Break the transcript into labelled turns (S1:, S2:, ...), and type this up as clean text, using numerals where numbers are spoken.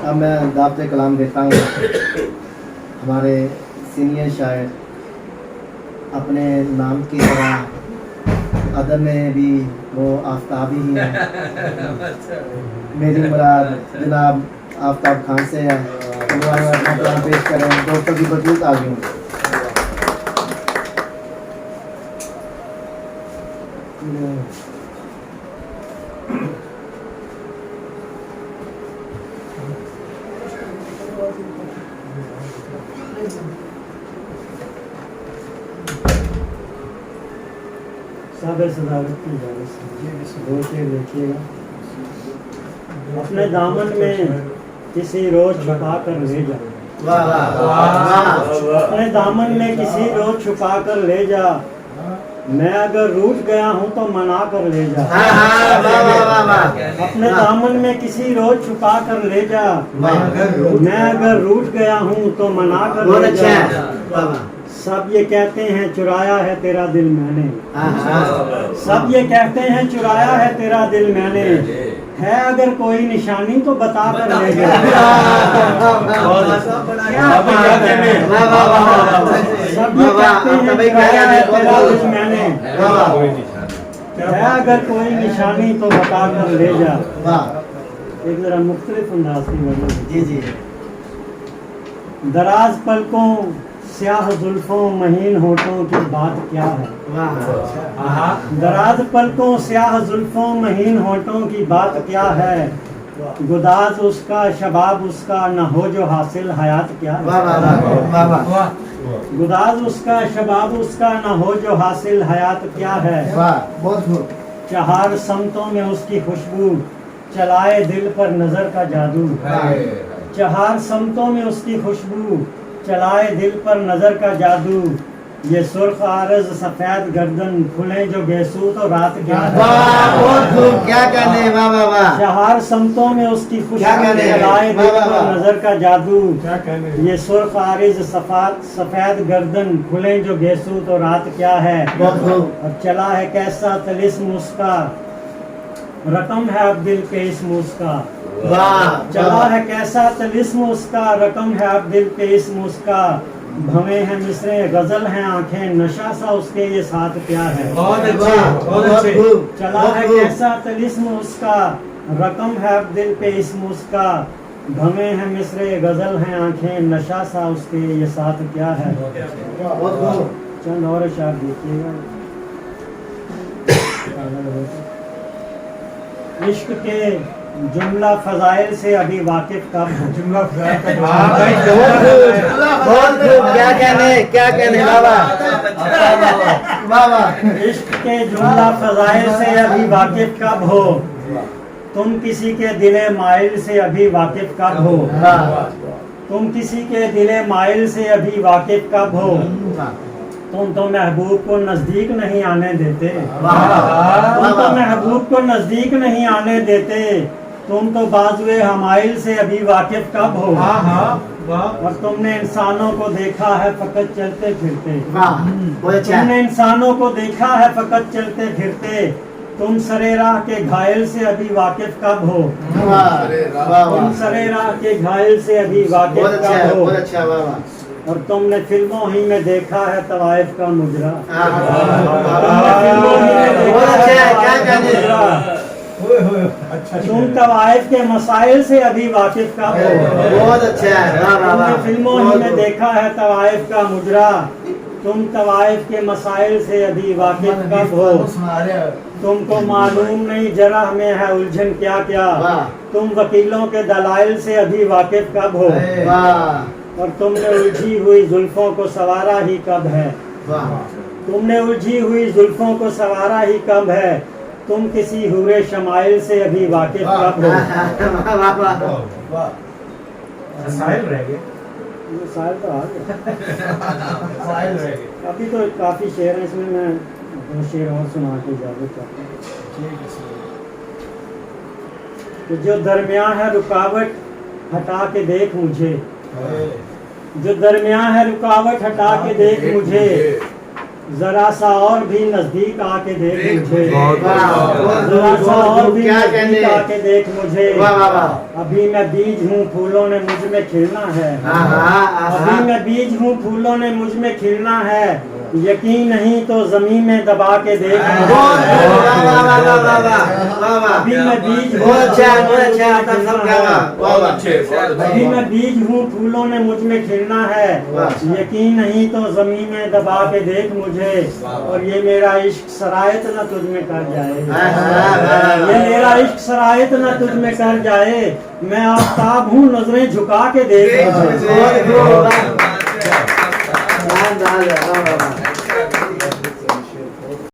S1: अब मैं दावत कलाम देता हूँ। हमारे सीनियर शायर अपने नाम की तरह अदब में भी वो आफ्ताब ही हैं। मेरी मुराद जनाब आफ्ताब खान से है। वो अपना कलाम पेश करें। दोस्तों की बदूत आ गई।
S2: सादर सदारत की इजाज़त से दो शेर देखिएगा। अपने दामन में किसी रोज छुपा कर ले जा। अपने दामन में किसी रोज छुपा कर ले जा। मैं अगर रूठ गया हूँ तो मना कर ले जा। अपने दामन में किसी रोज छुपा कर ले जा। मैं अगर रूठ गया हूँ तो मना कर ले जा। सब ये कहते हैं चुराया है तेरा दिल मैंने। सब ये कहते हैं चुराया है तेरा दिल मैंने। है अगर कोई निशानी तो बता कर ले जा। सब ये कहते हैं चुराया है तेरा दिल मैंने। है अगर कोई निशानी तो बता कर ले जा। एक जरा मुख्तलिफ अंदाज की वजह।
S1: जी जी।
S2: दराज पलकों स्याह जुल्फों महीन होठों की बात क्या है। दराज पलकों स्याह जुल्फों महीन होठों की बात क्या है। गुदाज उसका शबाब उसका न हो जो हासिल हयात क्या है। गुदाज उसका शबाब उसका न हो जो हासिल हयात क्या है। चहार समतों में उसकी खुशबू चलाए दिल पर नजर का जादू। चहार समतों में उसकी खुशबू चलाए दिल पर नजर का जादू। ये सुर्ख आरज़ सफेद गर्दन खुले जो गेसू तो रात क्या है।
S1: क्या कहने। वाह वाह वाह।
S2: चहार समतों में उसकी खुशबू चलाए दिल पर नजर का जादू। ये सुर्ख आरज़ सफेद गर्दन खुले जो गेसू तो रात क्या है। और चला है कैसा तलिस्म उसका रकम है अब दिल पे इस्म उसका। चला है कैसा तलिस्म उसका रकम है अब दिल पे इस्म उसका। भवे हैं मिसरे गजल हैं आंखें नशा सा उसके ये साथ क्या है। चला है कैसा तलिस्म उसका रकम है अब दिल पे इस्म उसका। भवे हैं मिसरे गजल हैं आंखें नशा सा उसके ये साथ क्या है। चंद और शार देखिएगा। इश्क के जुमला फजाइल से अभी वाकिफ कब हो। जुमला
S1: क्या कहने बाबा।
S2: इश्क के जुमला फजाइल से अभी वाकिफ कब हो। तुम किसी के दिले माइल से अभी वाकिफ कब हो। तुम किसी के दिले माइल से अभी वाकिफ कब हो। तुम तो महबूब को नजदीक नहीं आने देते। तुम तो महबूब को नजदीक नहीं आने देते। तुम तो बाजुए हमाइल से अभी वाकिफ कब हो। और तुमने इंसानों को देखा है फकत चलते फिरते। तुमने इंसानों को देखा है फकत चलते फिरते। तुम सरे राह के घायल से अभी वाकिफ कब हो। तुम सरे राह के घायल से अभी वाकिफ कब हो। और तुमने फिल्मों ही में देखा है तवाइफ का मुजरा। तुम तवाइफ के मसाइल से अभी वाकिफ कब हो।
S1: बहुत अच्छा है।
S2: तुमने फिल्मों ही में देखा है तवाइफ का मुजरा। तुम तवाइफ के मसाइल से अभी वाकिफ कब हो। तुमको मालूम नहीं जरह में है उलझन क्या क्या। तुम वकीलों के दलाइल से अभी वाकिफ कब हो। और तुमने उलझी हुई जुल्फों को सवारा ही कब है। तुमने उलझी हुई जुल्फों को सवारा ही कब है। तुम किसी हुरे शमाइल से अभी वाकिफ कब हो। तो आ गया। अभी तो काफी शेर है इसमें मैं दो शेर और सुना के इजाजत चाहता हूँ। तो जो दरमियान है रुकावट हटा के देख मुझे। जो दरमियान है रुकावट हटा के देख मुझे। जरा सा और भी नजदीक आके देख मुझे, जरा सा
S3: वाह,
S2: और भी
S3: क्या कहने।
S2: नजदीक आके देख मुझे।
S3: वाह वाह वाह।
S2: अभी मैं बीज हूँ, फूलों ने मुझ में खिलना है। अभी मैं बीज हूँ, फूलों ने मुझ में खिलना है। यकीन नहीं तो जमीन में दबा के देख मुझे।
S3: वाह वाह वाह वाह वाह वाह वाह।
S2: अभी मैं बीज हूँ,
S3: बहुत अच्छा बहुत अच्छा, आप सब क्या वाह वाह।
S2: अभी मैं बीज हूँ, फूलों ने मुझ में खिलना है। यकीन नहीं तो जमीन में दबा के देख मुझे। और ये मेरा इश्क सरायत न तुझ में कर जाए, ये मेरा इश्क सरायत न तुझ में कर जाए। मैं आफ्ताब हूँ, नजरें झुका के देख मुझे।
S3: वाह वाह वाह।